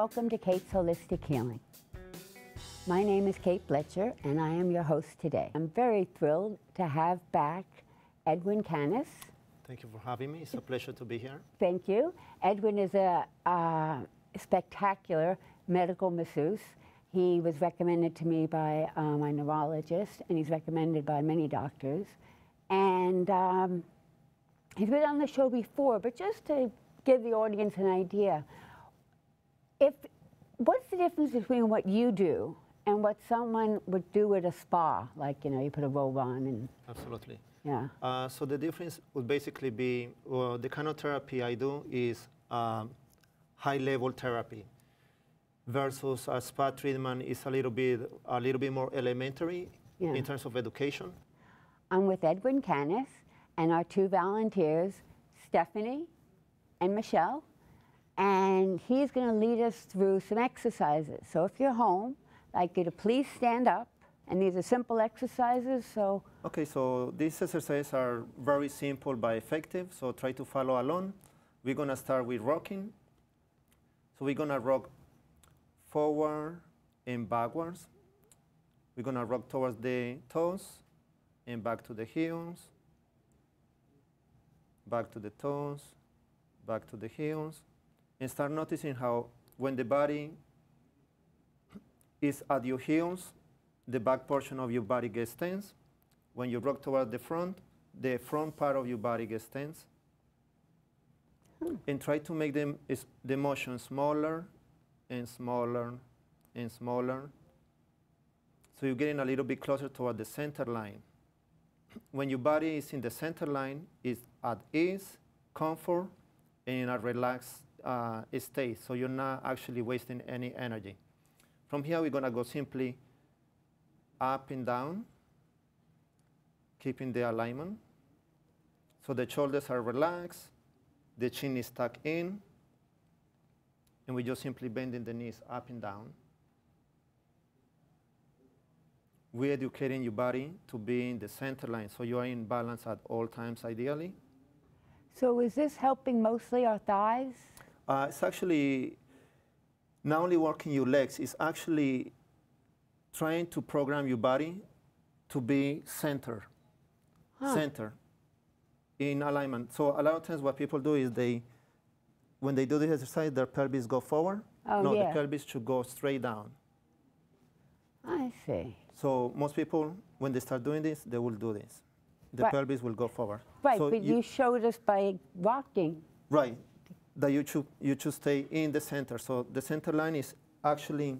welcome to Kate's Holistic Healing. My name is Kate Blecher, and I am your host today. I'm very thrilled to have back Edwin Canas. Thank you for having me. It's a pleasure to be here. Thank you. Edwin is a spectacular medical masseuse. He was recommended to me by my neurologist, and he's recommended by many doctors. And he's been on the show before, but just to give the audience an idea, what's the difference between what you do and what someone would do at a spa? Like, you know, you put a robe on and... Absolutely. Yeah. So the difference would basically be, the kind of therapy I do is high-level therapy versus a spa treatment is a little bit more elementary in terms of education. I'm with Edwin Canas and our two volunteers, Stephanie and Michelle, and he's going to lead us through some exercises. So if you're home, I'd like you to please stand up, and these are simple exercises. So okay, so these exercises are very simple but effective, so try to follow along. We're going to start with rocking. So we're going to rock forward and backwards. We're going to rock towards the toes and back to the heels, back to the toes, back to the heels, and start noticing how when the body is at your heels, the back portion of your body gets tense. When you rock toward the front part of your body gets tense. And try to make the motion smaller and smaller and smaller. So you're getting a little bit closer toward the center line. When your body is in the center line, it's at ease, comfort, and in a relaxed state. So you're not actually wasting any energy. From here, we're going to go simply up and down, keeping the alignment. So the shoulders are relaxed, the chin is tucked in, and we're just simply bending the knees up and down. We're educating your body to be in the center line, so you are in balance at all times, ideally. So is this helping mostly our thighs? It's actually not only working your legs, it's actually trying to program your body to be center in alignment. So a lot of times what people do is when they do this exercise, their pelvis go forward. The pelvis should go straight down. I see. So most people, when they start doing this, they will do this. The pelvis will go forward. Right, so but you showed us by rocking. Right, that you should stay in the center. So the center line is actually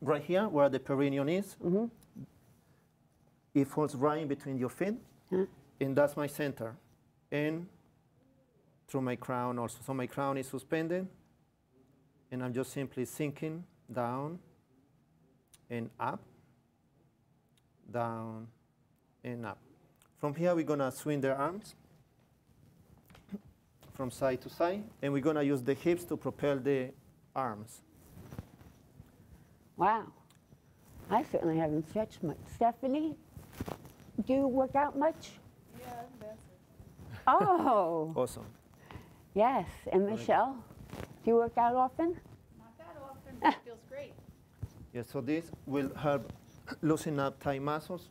right here where the perineum is. Mm-hmm. It falls right in between your feet, and that's my center. And through my crown also. So my crown is suspended, and I'm just simply sinking down and up, down and up. From here, we're going to swing the arms from side to side, and we're going to use the hips to propel the arms. Wow. I certainly haven't stretched much. Stephanie, do you work out much? Yeah, that's it. Oh. Awesome. Yes. And Michelle, do you work out often? Not that often, but it feels great. Yeah, so this will help loosen up thigh muscles,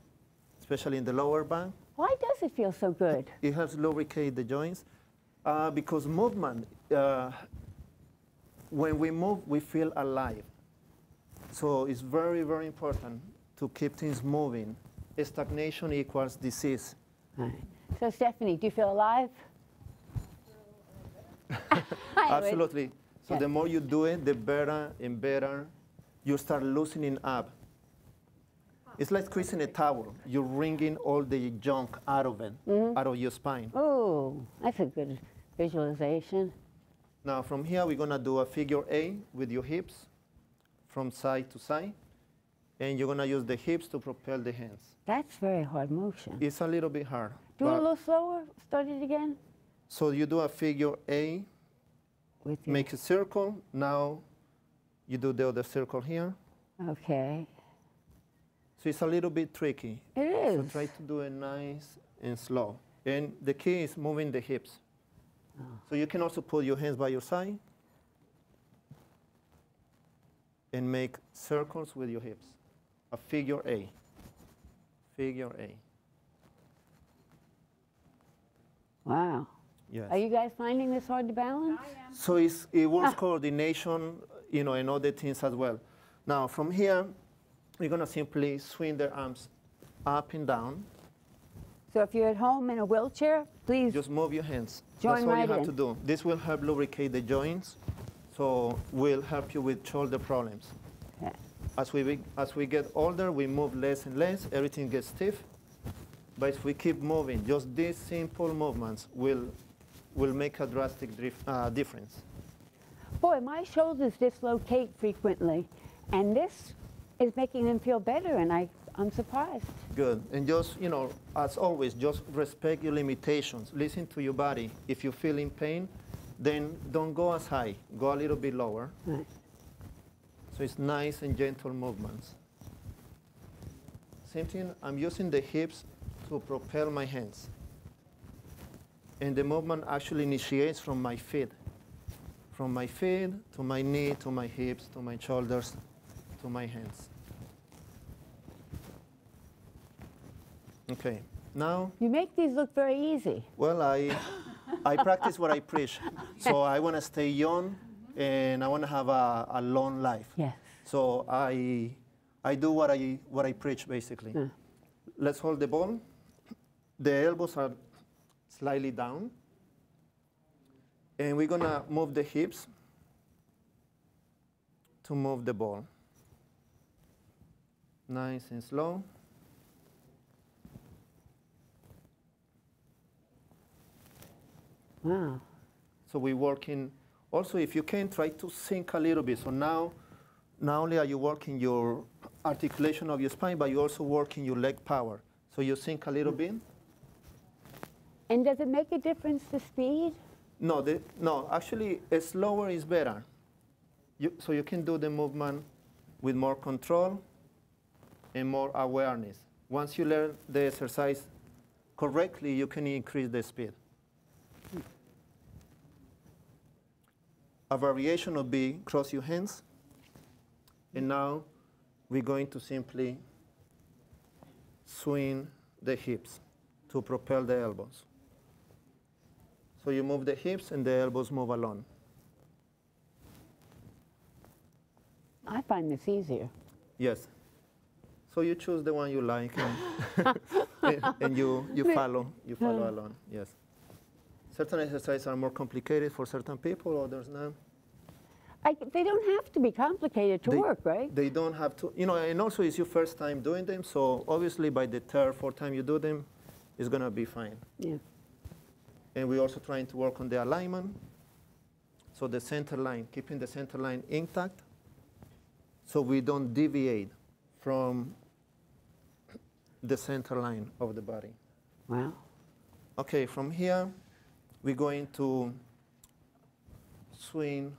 especially in the lower back. Why does it feel so good? It helps lubricate the joints because movement, when we move, we feel alive. So it's very, very important to keep things moving. Stagnation equals disease. Right. So Stephanie, do you feel alive? Absolutely. So the more you do it, the better and better you start loosening up. It's like squeezing a towel. You're wringing all the junk out of it, out of your spine. Oh, that's a good visualization. Now from here, we're going to do a figure A with your hips from side to side. And you're going to use the hips to propel the hands. That's very hard motion. It's a little bit hard. Do it a little slower. Start it again. So you do a figure A, make a circle. Now you do the other circle here. Okay. So it's a little bit tricky. It is. So try to do it nice and slow. And the key is moving the hips. Oh. So you can also put your hands by your side. and make circles with your hips. A figure A. Figure A. Wow. Yes. Are you guys finding this hard to balance? I am. So it works coordination, you know, and other things as well. Now from here, we're gonna simply swing the arms up and down. So if you're at home in a wheelchair, please. Just move your hands. Join That's all right you have in. to do. This will help lubricate the joints, so will help you with shoulder problems. Okay. As we get older, we move less and less. Everything gets stiff. But if we keep moving, just these simple movements will make a drastic difference. Boy, my shoulders dislocate frequently, and this is making them feel better, and I'm surprised. Good. And just, you know, as always, just respect your limitations. Listen to your body. If you feel in pain, then don't go as high. Go a little bit lower. Right. So it's nice and gentle movements. Same thing, I'm using the hips to propel my hands. And the movement actually initiates from my feet. From my feet to my knee, to my hips, to my shoulders, to my hands. Okay, now. You make these look very easy. Well, I practice what I preach. So I want to stay young and I want to have a long life. Yes. So I do what I preach, basically. Mm. Let's hold the ball. The elbows are slightly down. And we're going to move the hips to move the ball. Nice and slow. Wow. So we're working. Also, if you can, try to sink a little bit. So now, not only are you working your articulation of your spine, but you're also working your leg power. So you sink a little bit. And does it make a difference to speed? No, no. Actually, slower is better. So you can do the movement with more control and more awareness. Once you learn the exercise correctly, you can increase the speed. A variation would be cross your hands. And now we're going to simply swing the hips to propel the elbows. So you move the hips and the elbows move along. I find this easier. Yes. So you choose the one you like and you follow along. Yes. Certain exercises are more complicated for certain people, others not. They don't have to be complicated to work, right? They don't have to, you know, and also it's your first time doing them, so obviously by the third, fourth time you do them, it's gonna be fine. Yeah. And we're also trying to work on the alignment. So the center line, keeping the center line intact, so we don't deviate from the center line of the body. Wow. Okay, from here, we're going to swing,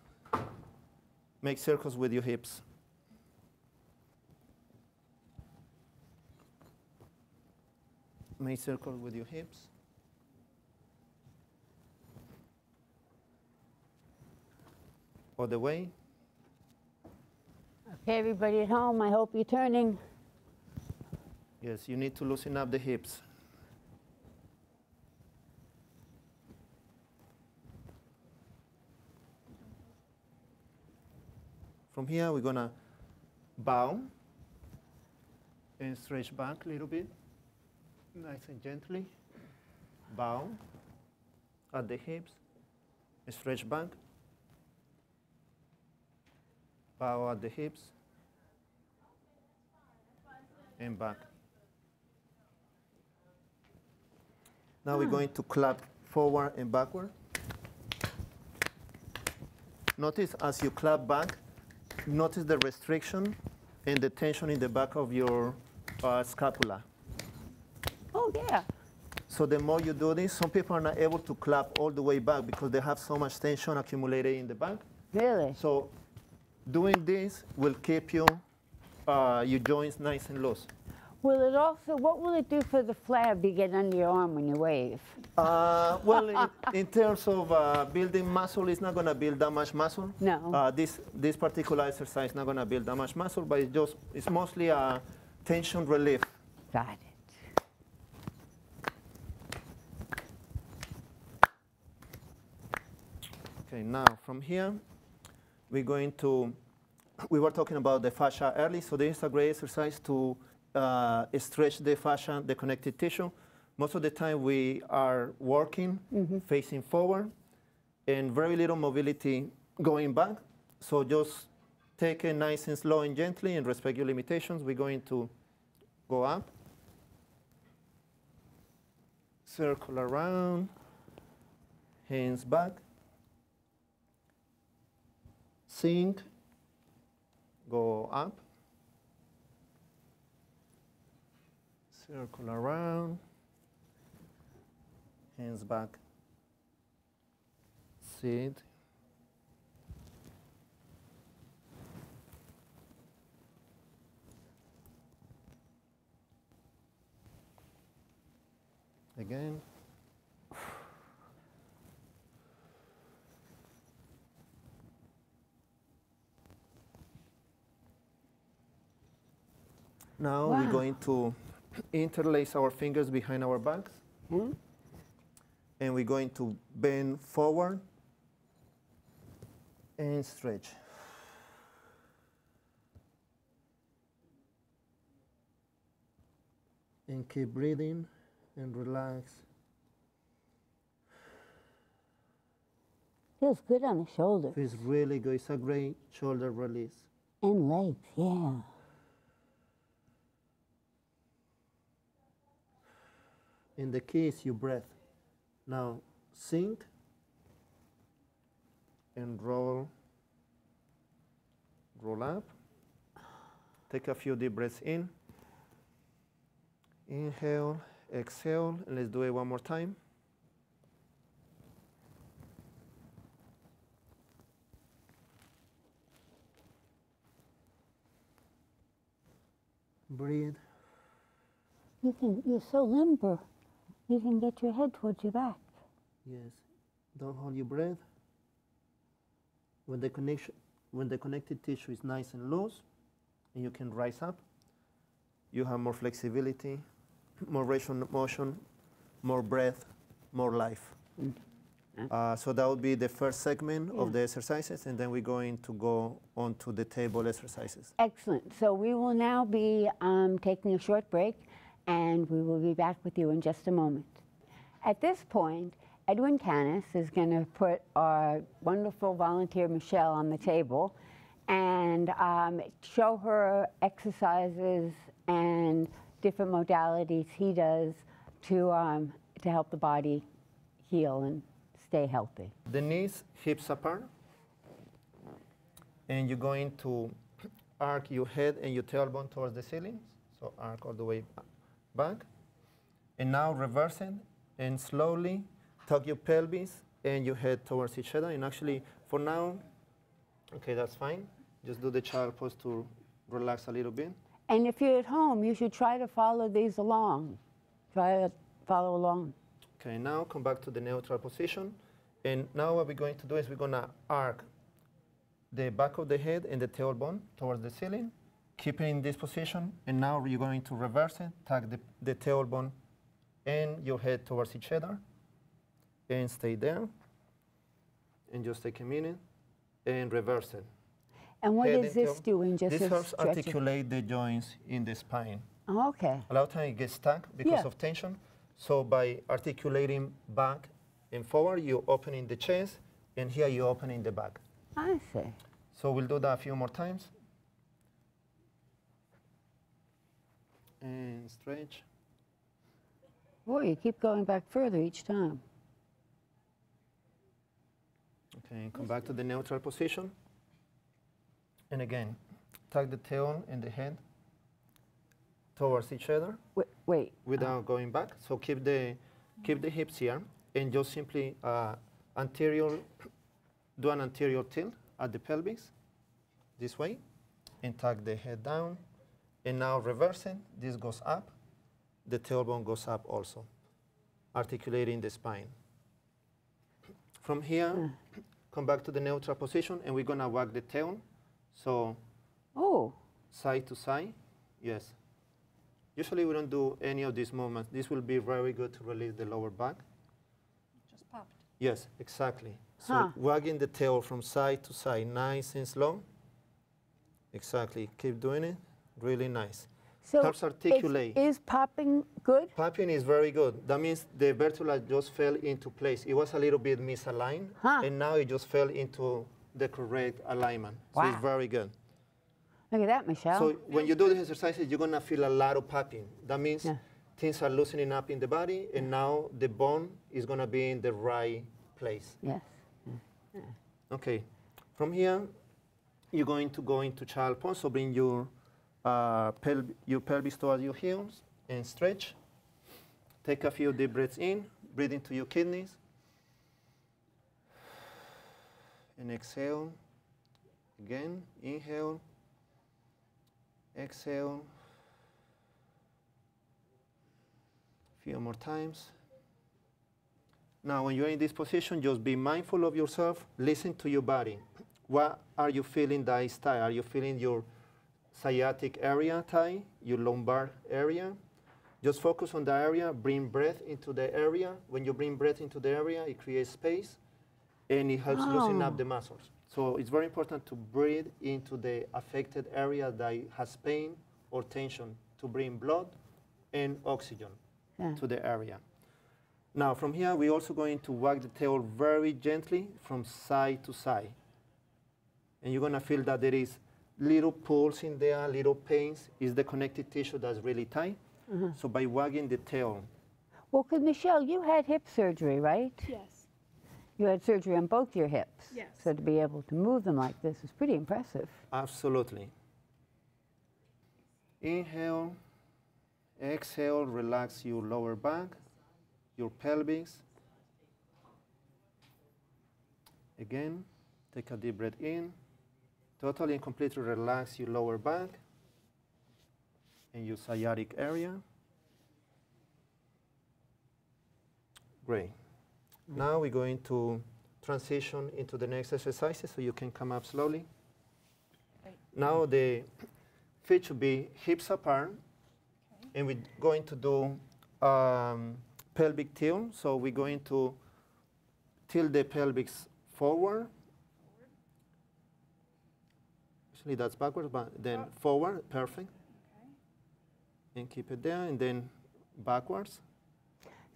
make circles with your hips. Make circles with your hips. Other way. Okay, everybody at home, I hope you're turning. Yes, you need to loosen up the hips. From here, we're gonna bow and stretch back a little bit, nice and gently. Bow at the hips, stretch back. Bow at the hips and back. Now we're going to clap forward and backward. Notice as you clap back, notice the restriction and the tension in the back of your scapula. Oh, yeah. So the more you do this, some people are not able to clap all the way back because they have so much tension accumulated in the back. Really? So doing this will keep your joints nice and loose. Will it also, what will it do for the flab you get under your arm when you wave? Well, in terms of building muscle, it's not going to build that much muscle. No. This particular exercise is not going to build that much muscle, but it's mostly a tension relief. Got it. Okay, now from here, we're going to, we were talking about the fascia early, so this is a great exercise to stretch the fascia, the connective tissue. Most of the time we are working, facing forward, and very little mobility going back. So just take it nice and slow and gently and respect your limitations. We're going to go up, circle around, hands back, sink, go up, circle around, hands back, sit, again. Now Wow. we're going to interlace our fingers behind our backs. And we're going to bend forward and stretch. And keep breathing and relax. Feels good on the shoulders. Feels really good. It's a great shoulder release. And legs, yeah. And the key is your breath. Now sink and roll up. Take a few deep breaths in. Inhale, exhale, and let's do it one more time. Breathe. You're so limber. You can get your head towards your back. Yes. Don't hold your breath. When the connected tissue is nice and loose, and you can rise up, you have more flexibility, more range of motion, more breath, more life. So that would be the first segment of the exercises, and then we're going to go on to the table exercises. Excellent. So we will now be taking a short break, and we will be back with you in just a moment. At this point, Edwin Canas is going to put our wonderful volunteer Michelle on the table and show her exercises and different modalities he does to help the body heal and stay healthy. The knees, hips apart, and you're going to arc your head and your tailbone towards the ceiling. So arc all the way back. And now reverse it and slowly tuck your pelvis and your head towards each other. And actually, for now, okay, that's fine. Just do the child pose to relax a little bit. And if you're at home, you should try to follow these along. Try to follow along. Okay, now come back to the neutral position. And now what we're going to do is we're going to arc the back of the head and the tailbone towards the ceiling. Keep it in this position. And now you're going to reverse it, tuck the tailbone and your head towards each other. And stay there. And just take a minute and reverse it. And what Head is and this tail. doing? Just This a helps stretching? articulate the joints in the spine. Oh, okay. A lot of times it gets stuck because of tension. So by articulating back and forward, you're opening the chest, and here you're opening the back. I see. So we'll do that a few more times. And stretch. Boy, you keep going back further each time. Okay, and come back to the neutral position. And again, tuck the tail and the head towards each other. Wait. Without going back. So keep the hips here, and just simply do an anterior tilt at the pelvis, this way, and tuck the head down, And now reversing, this goes up, the tailbone goes up also, articulating the spine. From here, come back to the neutral position, and we're gonna wag the tail. So, side to side, yes. Usually we don't do any of these movements. This will be very good to release the lower back. Just popped. Yes, exactly. So wagging the tail from side to side, nice and slow. Exactly, keep doing it, really nice. So helps articulate. Is popping good? Popping is very good. That means the vertebra just fell into place. It was a little bit misaligned, and now it just fell into the correct alignment. So it's very good. Look at that, Michelle. So when you do the exercises, you're going to feel a lot of popping. That means things are loosening up in the body, and now the bone is going to be in the right place. Yes. Okay. From here, you're going to go into child pose. So bring your pelvis towards your heels and stretch. Take a few deep breaths in. Breathe into your kidneys. And exhale. Again, inhale. Exhale. A few more times. Now, when you're in this position, just be mindful of yourself. Listen to your body. What are you feeling that is tight? Are you feeling your sciatic area tight, your lumbar area? Just focus on the area. Bring breath into the area. When you bring breath into the area, it creates space, and it helps loosen up the muscles. So it's very important to breathe into the affected area that has pain or tension to bring blood and oxygen to the area. Now, from here, we're also going to wag the tail very gently from side to side. And you're going to feel that there is little pulse in there, little pains. It's the connective tissue that's really tight. So by wagging the tail. Well, because Michelle, you had hip surgery, right? Yes. You had surgery on both your hips. Yes. So to be able to move them like this is pretty impressive. Absolutely. Inhale, exhale, relax your lower back, your pelvis. Again, take a deep breath in. Totally and completely relax your lower back and your sciatic area. Great. Now we're going to transition into the next exercises, so you can come up slowly. Now the feet should be hips apart, and we're going to do pelvic tilt. So we're going to tilt the pelvis forward. Actually, that's backwards, but then forward, perfect. And keep it there, and then backwards.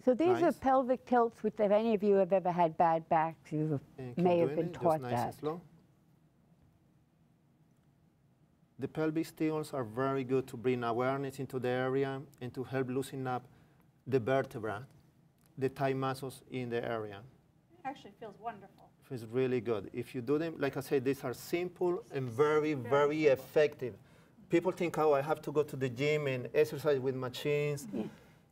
So these are pelvic tilts, which if any of you have ever had bad backs, you may have been taught just nice and slow. The pelvic tilts are very good to bring awareness into the area and to help loosen up the vertebra, the tight muscles in the area. It actually feels wonderful. Feels really good. If you do them, like I said, these are simple and very, very effective. People think, oh, I have to go to the gym and exercise with machines.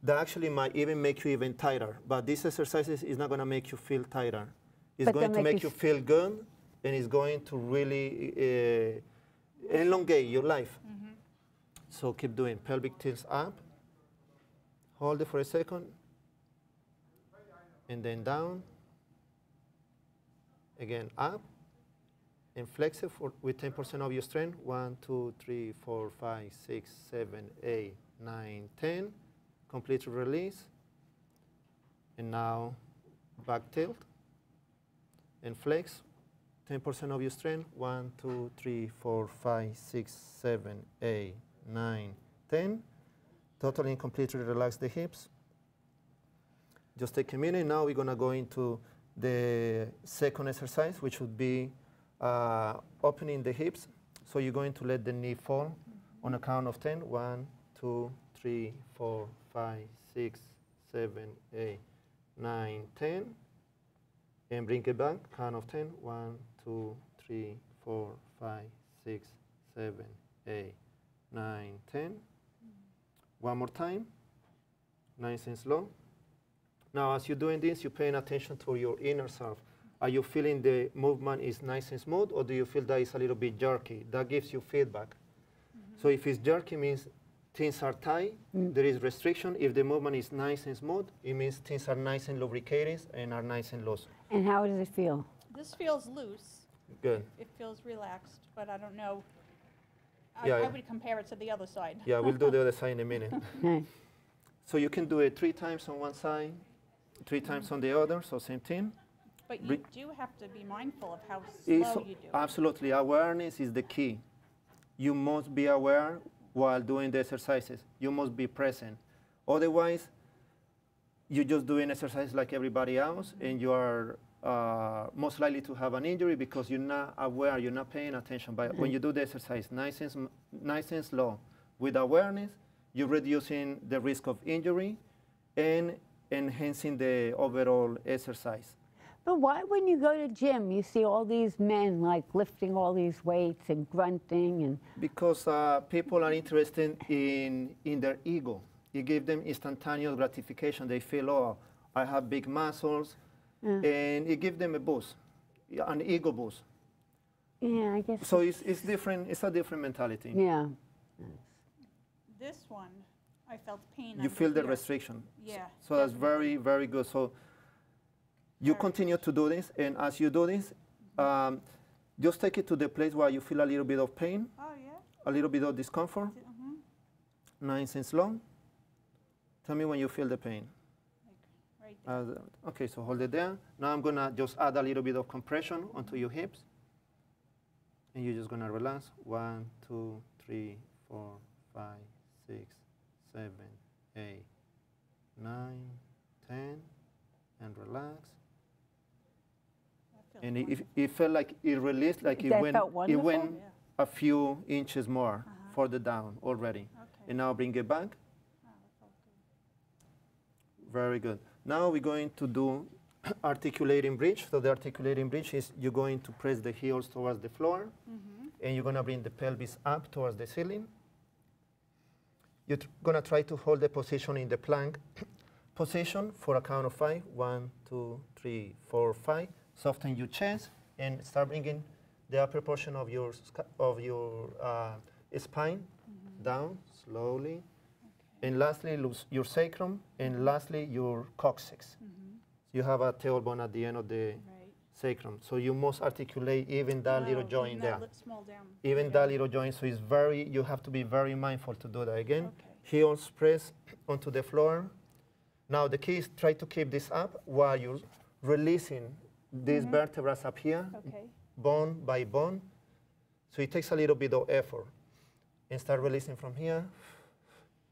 That actually might even make you even tighter. But these exercises is not going to make you feel tighter. It's going to make you feel good, and it's going to really elongate your life. So keep doing pelvic tilts up. Hold it for a second. And then down. Again, up. And flex it with 10% of your strength. 1, 2, 3, 4, 5, 6, 7, 8, 9, 10. Completely release. And now back tilt. And flex. 10% of your strength. 1, 2, 3, 4, 5, 6, 7, 8, 9, 10. Totally and completely relax the hips. Just take a minute. Now we're going to go into the second exercise, which would be opening the hips. So you're going to let the knee fall on a count of 10. 1, 2, 3, 4, 5, 6, 7, 8, 9, 10. And bring it back, count of 10. 1, 2, 3, 4, 5, 6, 7, 8, 9, 10. One more time, nice and slow. Now, as you're doing this, you're paying attention to your inner self. Are you feeling the movement is nice and smooth, or do you feel that it's a little bit jerky? That gives you feedback. So if it's jerky, means things are tight, there is restriction. If the movement is nice and smooth, it means things are nice and lubricated and are nice and loose. And how does it feel? This feels loose. Good. It feels relaxed, but I don't know. Yeah, I would compare it to the other side. Yeah, we'll do the other side in a minute. Nice. So you can do it 3 times on one side, 3 times on the other, so same thing. But you do have to be mindful of how slow you do it. Absolutely, awareness is the key. You must be aware while doing the exercises. You must be present. Otherwise, you're just doing exercise like everybody else, and you are most likely to have an injury because you're not aware, you're not paying attention. But when you do the exercise nice and slow, with awareness, you're reducing the risk of injury and enhancing the overall exercise. But why, when you go to gym, you see all these men like lifting all these weights and grunting and? Because people are interested in their ego. You give them instantaneous gratification. They feel, oh, I have big muscles, and it gives them a boost, an ego boost. Yeah, I guess. So it's different. It's a different mentality. Yeah. This one, I felt pain. You feel the here. restriction. Yeah. So that's very, very good. So you continue to do this, and as you do this, just take it to the place where you feel a little bit of pain, Oh, yeah? a little bit of discomfort, nice and slow. Tell me when you feel the pain. Like right there. Okay, so hold it there. Now I'm gonna just add a little bit of compression onto your hips. And you're just gonna relax. 1, 2, 3, 4, 5, 6, 7, 8, 9, 10, and relax. That feels And wonderful. it felt like it released, like That felt it wonderful? went Yeah. a few inches more further down already. Okay. And now bring it back. Oh, that felt good. Very good. Now we're going to do articulating bridge. So the articulating bridge is you're going to press the heels towards the floor, and you're going to bring the pelvis up towards the ceiling. You're going to try to hold the position in the plank position for a count of 5. 1, 2, 3, 4, 5. Soften your chest and start bringing the upper portion of your spine down slowly. And lastly, loose your sacrum, and lastly, your coccyx. You have a tailbone at the end of the Right. sacrum. So you must articulate even that little Oh, joint even there. that small down. Even Yeah. that little joint, so it's very, you have to be very mindful to do that. Again, Okay. heels press onto the floor. Now the key is try to keep this up while you're releasing these vertebrae up here, Okay. bone by bone. So it takes a little bit of effort. And start releasing from here,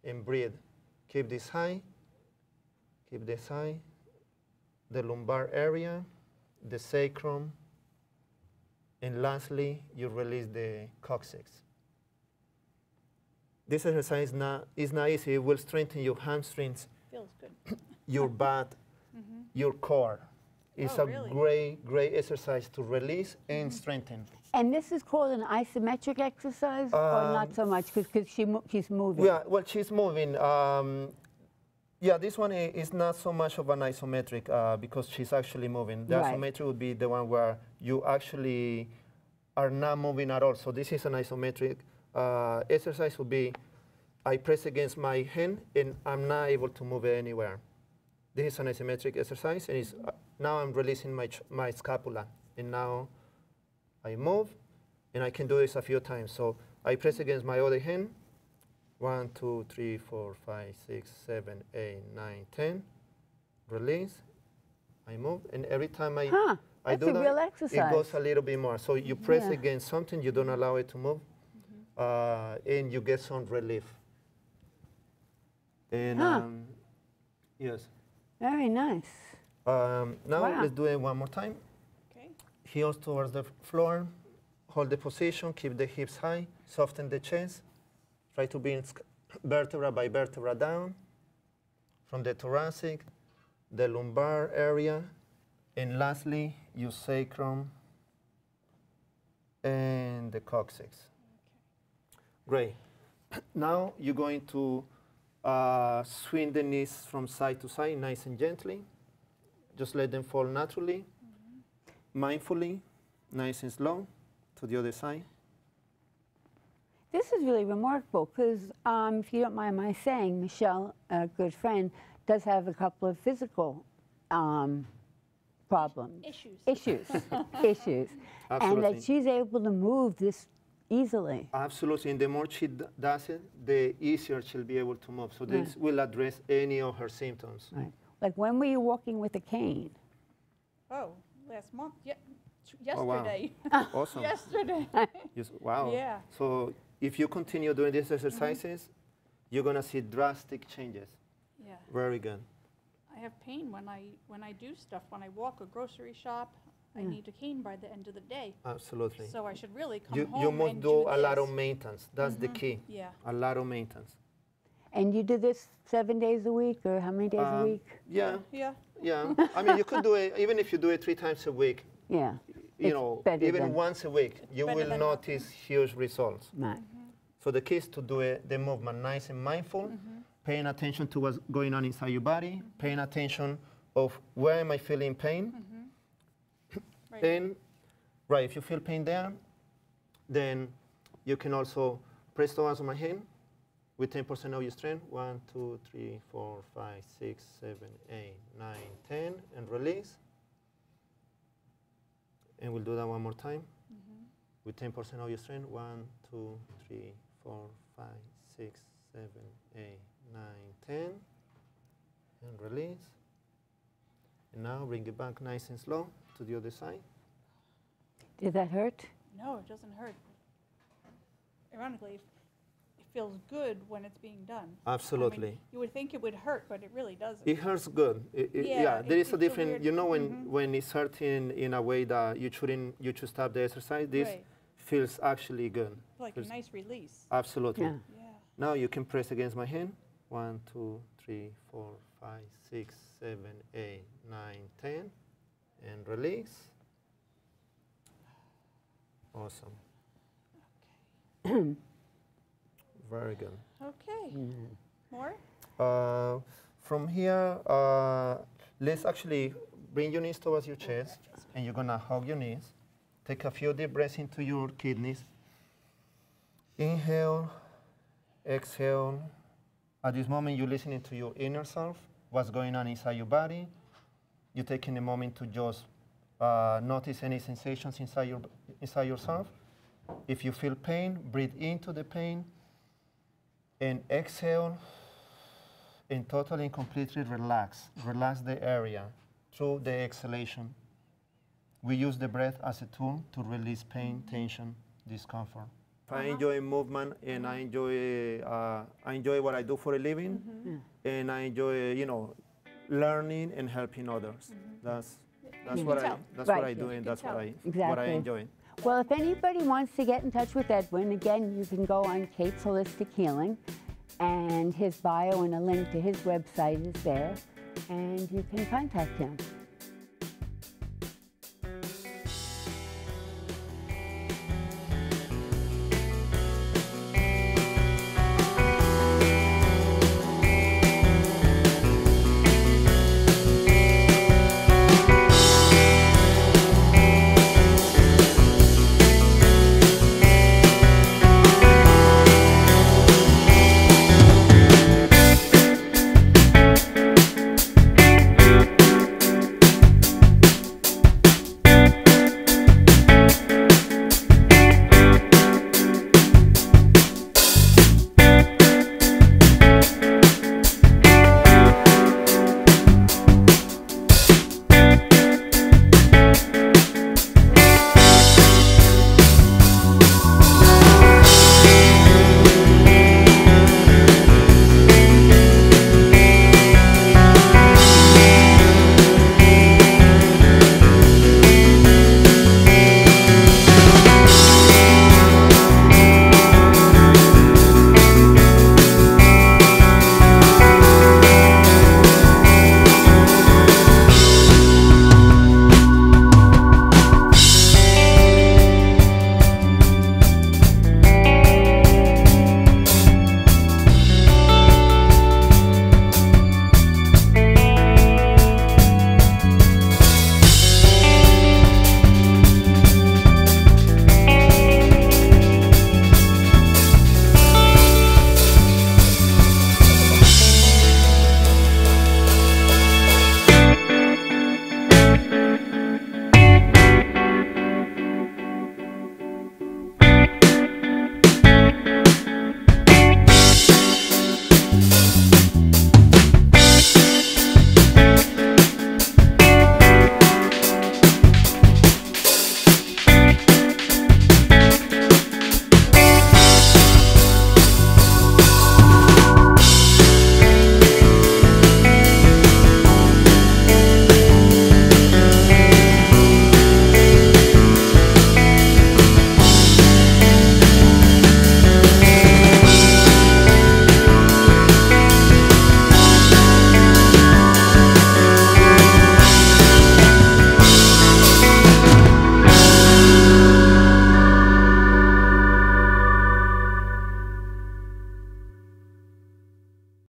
and breathe. Keep this high, keep this high. The lumbar area, the sacrum, and lastly, you release the coccyx. This exercise is not easy. It will strengthen your hamstrings, Feels good. your butt, your core. It's Oh, a really? great exercise to release and strengthen. And this is called an isometric exercise, or not so much, because she's moving. Yeah, well, she's moving. Yeah, this one is not so much of an isometric because she's actually moving. The Right. isometric would be the one where you actually are not moving at all. So this is an isometric exercise. Would be I press against my hand and I'm not able to move it anywhere. This is an isometric exercise, and it's, now I'm releasing my scapula, and now I move, and I can do this a few times. So I press against my other hand. 1, 2, 3, 4, 5, 6, 7, 8, 9, 10. Release. I move, and every time I That's do a that, real it exercise. goes a little bit more. So you press Yeah. against something, you don't allow it to move, and you get some relief. And yes. Very nice. Now Wow. let's do it one more time. Okay. Heels towards the floor. Hold the position. Keep the hips high. Soften the chest. Try to bring vertebra by vertebra down from the thoracic, the lumbar area, and lastly, your sacrum and the coccyx. Great. Now you're going to swing the knees from side to side, nice and gently. Just let them fall naturally, mindfully, nice and slow, to the other side. This is really remarkable because, if you don't mind my saying, Michelle, a good friend, does have a couple of physical problems. Issues. Issues. And Absolutely. that she's able to move this easily. Absolutely, and the more she does it, the easier she'll be able to move. So this will address any of her symptoms. Right. Like, when were you walking with a cane? Oh, last month. Oh, wow. Yesterday. Awesome. Yesterday. Wow. Yeah. So if you continue doing these exercises, you're gonna see drastic changes. Yeah. Very good. I have pain when I do stuff. When I walk or grocery shop, I need a cane by the end of the day. Absolutely. So I should really come You home must and do a lot this. of maintenance. That's the key. Yeah. A lot of maintenance. And you do this 7 days a week, or how many days a week? Yeah. Yeah. Yeah. I mean, you could do it even if you do it 3 times a week. Yeah. You It's know, better even than- once a week, you better will than notice huge results. Right. So the key is to do the movement nice and mindful, paying attention to what's going on inside your body, paying attention of where am I feeling pain, Right. and right, if you feel pain there, then you can also press the hands on my hand with 10% of your strength. 1, 2, 3, 4, 5, 6, 7, 8, 9, 10, and release. And we'll do that one more time. With 10% of your strength. 1, 2, 3, 4, 5, 6, 7, 8, 9, 10. And release. And now bring it back nice and slow to the other side. Did that hurt? No, it doesn't hurt. Ironically, it feels good when it's being done. Absolutely. I mean, you would think it would hurt, but it really doesn't. It hurts good. Yeah, There is a it's a different, weird- you know, when it's hurting in a way that you should stop the exercise, this Right. feels actually good. Like a Feels- nice release. Absolutely. Yeah. Yeah. Now you can press against my hand. 1, 2, 3, 4, 5, 6, 7, 8, 9, 10. And release. Awesome. Very good. Okay. More? From here, let's actually bring your knees towards your chest, and you're gonna hug your knees. Take a few deep breaths into your kidneys. Inhale, exhale. At this moment, you're listening to your inner self, what's going on inside your body. You're taking a moment to just notice any sensations inside yourself. If you feel pain, breathe into the pain, and exhale, and totally and completely relax. Relax the area through the exhalation. We use the breath as a tool to release pain, tension, discomfort. I enjoy movement, and I enjoy what I do for a living, and I enjoy, learning and helping others. That's what I do, and that's what I Exactly. enjoy. Well, if anybody wants to get in touch with Edwin, again, you can go on Kate's Holistic Healing, and his bio and a link to his website is there, and you can contact him.